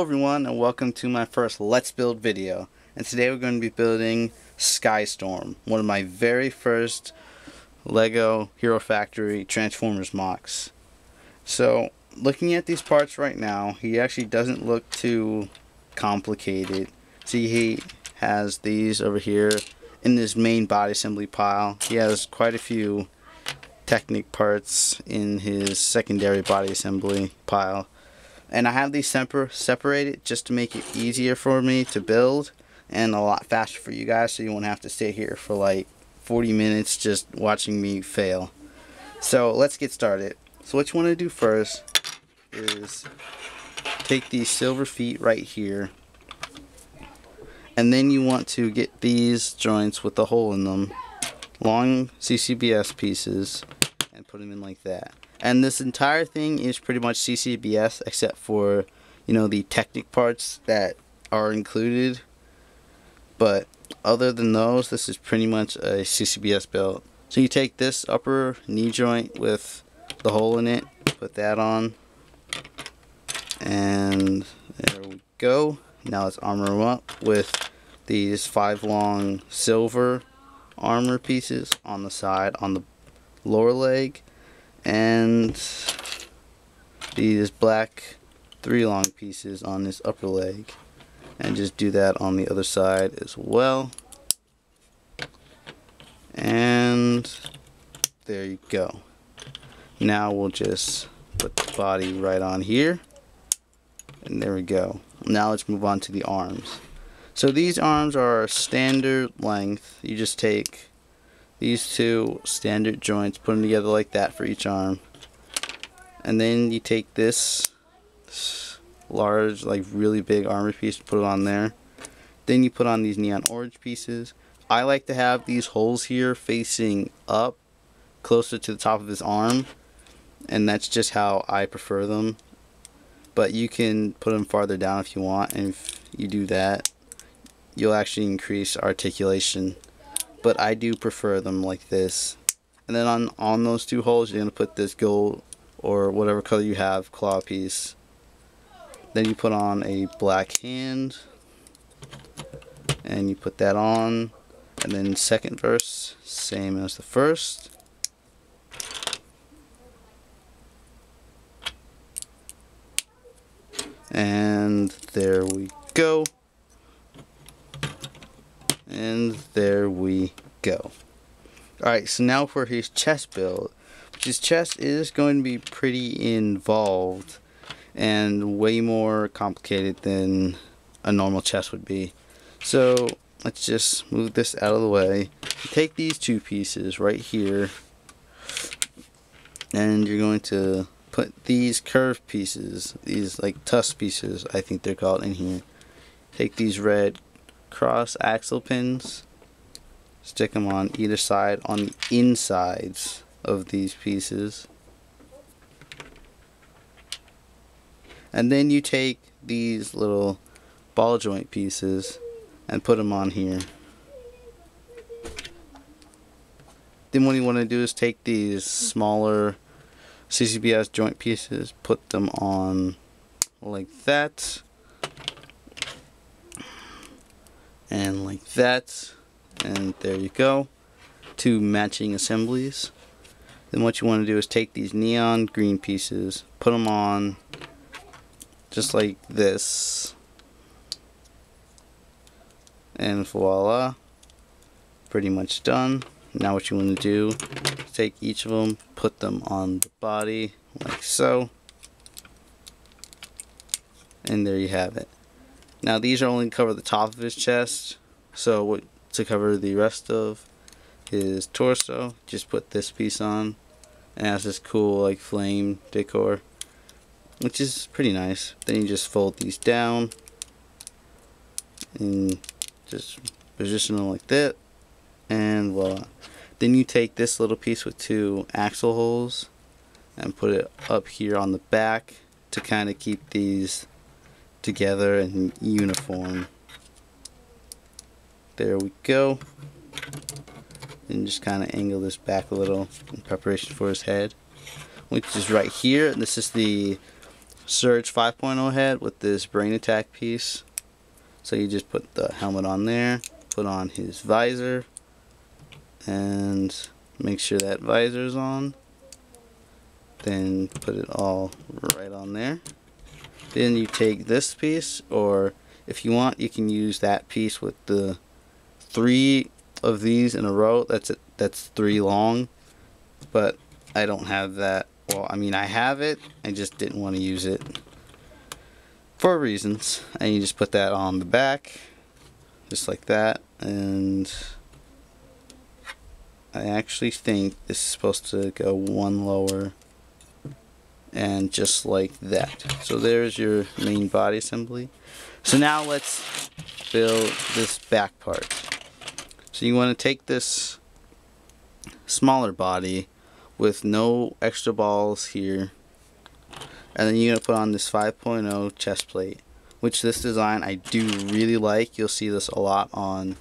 everyone, and welcome to my first Let's Build video. And today we're going to be building Skystorm, one of my very first LEGO Hero Factory Transformers MOCs. So, looking at these parts right now, he actually doesn't look too complicated. See, he has these over here in this main body assembly pile. He has quite a few Technic parts in his secondary body assembly pile. And I have these separated just to make it easier for me to build and a lot faster for you guys, so you won't have to stay here for like 40 minutes just watching me fail. So let's get started. So what you want to do first is take these silver feet right here, and then you want to get these joints with the hole in them, long CCBS pieces, and put them in like that. And this entire thing is pretty much CCBS except for, you know, the Technic parts that are included. But other than those, this is pretty much a CCBS build. So you take this upper knee joint with the hole in it, put that on, and there we go. Now let's armor them up with these 5 long silver armor pieces on the side, on the lower leg, and these black 3 long pieces on this upper leg, and just do that on the other side as well. And there you go. Now we'll just put the body right on here, and there we go. Now let's move on to the arms. So these arms are standard length. You just take these 2 standard joints, put them together like that for each arm, and then you take this large, like really big armor piece, put it on there. Then you put on these neon orange pieces. I like to have these holes here facing up closer to the top of his arm, and that's just how I prefer them. But you can put them farther down if you want, and if you do that, you'll actually increase articulation. But I do prefer them like this. And then on those 2 holes, you're going to put this gold or whatever color you have claw piece. Then you put on a black hand, and you put that on. And then second verse, same as the first. And there we go. And there we go. Alright, so now for his chest build. His chest is going to be pretty involved and way more complicated than a normal chest would be. So let's just move this out of the way. Take these 2 pieces right here, and you're going to put these curved pieces, these like tusk pieces I think they're called, in here. Take these red cross axle pins, stick them on either side on the insides of these pieces, and then you take these little ball joint pieces and put them on here. Then what you want to do is take these smaller CCBS joint pieces, put them on like that, and like that, and there you go. 2 matching assemblies. Then what you want to do is take these neon green pieces, put them on just like this, and voila, pretty much done. Now what you want to do is take each of them, put them on the body like so, and there you have it. Now these are only to cover the top of his chest, so to cover the rest of his torso, just put this piece on, and it has this cool like flame decor, which is pretty nice. Then you just fold these down and just position them like that, and voila. Then you take this little piece with 2 axle holes and put it up here on the back to kind of keep these together and uniform. There we go. And just kind of angle this back a little in preparation for his head, which is right here. This is the Surge 5.0 head with this brain attack piece. So you just put the helmet on there, put on his visor, and make sure that visor's on. Then put it all right on there. Then you take this piece, or if you want, you can use that piece with the 3 of these in a row. That's it. That's 3 long, but I don't have that. Well, I mean, I have it. I just didn't want to use it for reasons. And you just put that on the back, just like that. And I actually think this is supposed to go 1 lower, and just like that. So there's your main body assembly. So now let's build this back part. So you want to take this smaller body with no extra balls here, and then you're going to put on this 5.0 chest plate, which this design I do really like. You'll see this a lot on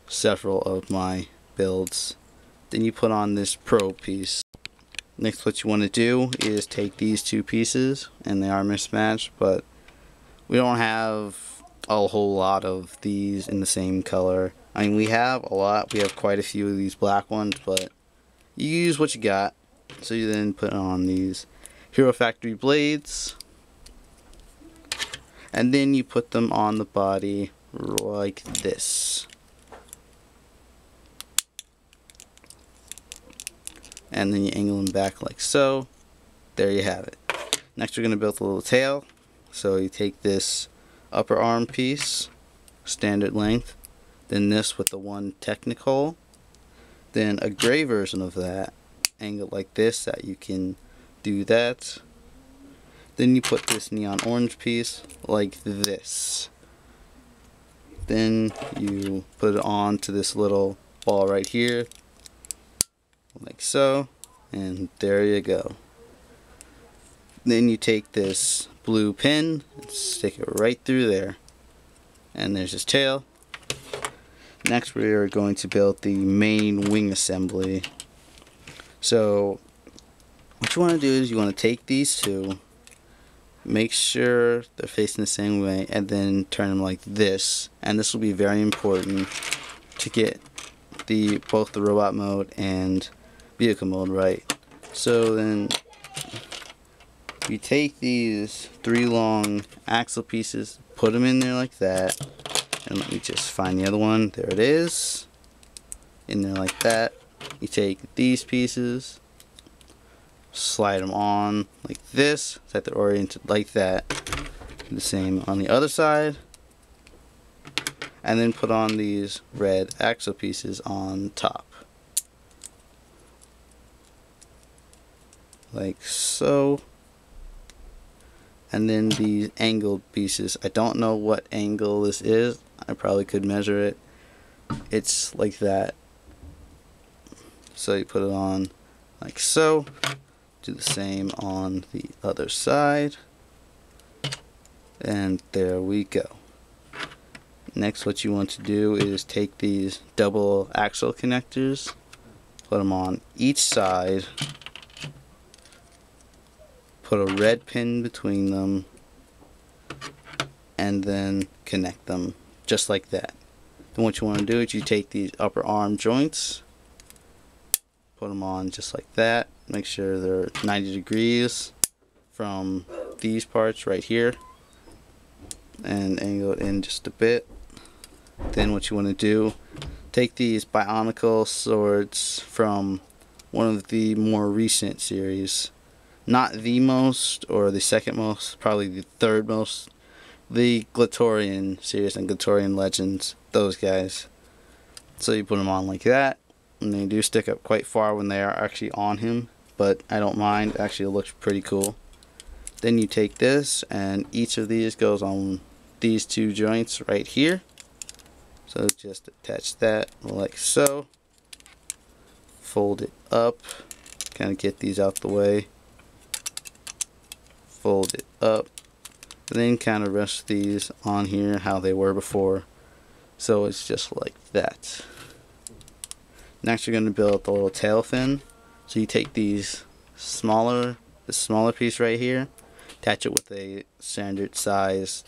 several of my builds. Then you put on this probe piece. Next, what you want to do is take these 2 pieces, and they are mismatched, but we don't have a whole lot of these in the same color. I mean, we have a lot. We have quite a few of these black ones, but you use what you got. So you then put on these Hero Factory blades, and then you put them on the body like this. And then you angle them back like so. There you have it. Next, we're going to build a little tail. So you take this upper arm piece, standard length, then this with the 1 technical, then a gray version of that, angled like this, that you can do that. Then you put this neon orange piece like this. Then you put it on to this little ball right here, like so, and there you go. Then you take this blue pin and stick it right through there, and there's his tail. Next, we are going to build the main wing assembly. So what you want to do is you want to take these 2, make sure they're facing the same way, and then turn them like this. And this will be very important to get both the robot mode and vehicle mode right. So then you take these 3 long axle pieces, put them in there like that, and let me just find the other one. There it is, in there like that. You take these pieces, slide them on like this, so that they're oriented like that. The same on the other side, and then put on these red axle pieces on top, like so. And then these angled pieces, I don't know what angle this is. I probably could measure it. It's like that. So you put it on like so. Do the same on the other side. And there we go. Next, what you want to do is take these double axle connectors, put them on each side, put a red pin between them, and then connect them just like that. Then what you want to do is you take these upper arm joints, put them on just like that, make sure they're 90 degrees from these parts right here, and angle it in just a bit. Then what you want to do, take these Bionicle swords from one of the more recent series. Not the most, or the second most, probably the third most. The Glatorian series and Glatorian Legends, those guys. So you put them on like that, and they do stick up quite far when they are actually on him, but I don't mind. Actually, it looks pretty cool. Then you take this, and each of these goes on these 2 joints right here. So just attach that like so. Fold it up, kind of get these out the way. Fold it up, and then kind of rest these on here how they were before. So it's just like that. Next, you're going to build the little tail fin. So you take these this smaller piece right here, attach it with a standard size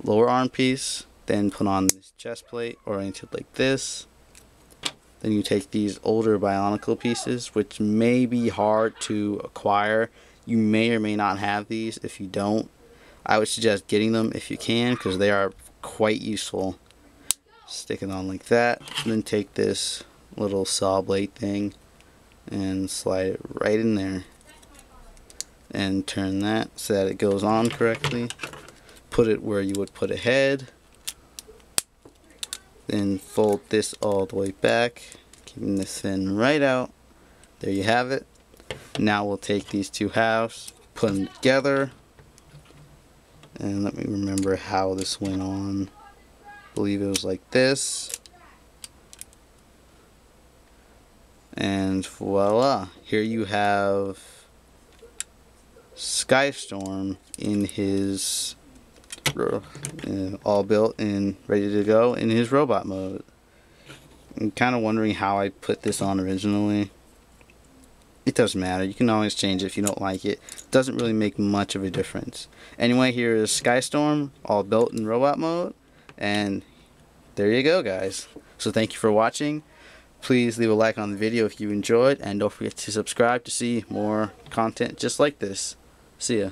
lower arm piece, then put on this chest plate oriented like this. Then you take these older Bionicle pieces, which may be hard to acquire. You may or may not have these. If you don't, I would suggest getting them if you can, because they are quite useful. Stick it on like that, and then take this little saw blade thing and slide it right in there. And turn that so that it goes on correctly. Put it where you would put a head. Then fold this all the way back, keeping this fin right out. There you have it. Now we'll take these two halves, put them together, and let me remember how this went on. I believe it was like this. And voila, here you have Skystorm in his all built and ready to go in his robot mode. I'm kind of wondering how I put this on originally. It doesn't matter, you can always change it if you don't like it. It doesn't really make much of a difference. Anyway, here is Skystorm all built in robot mode, and there you go, guys. So thank you for watching. Please leave a like on the video if you enjoyed, and don't forget to subscribe to see more content just like this. See ya.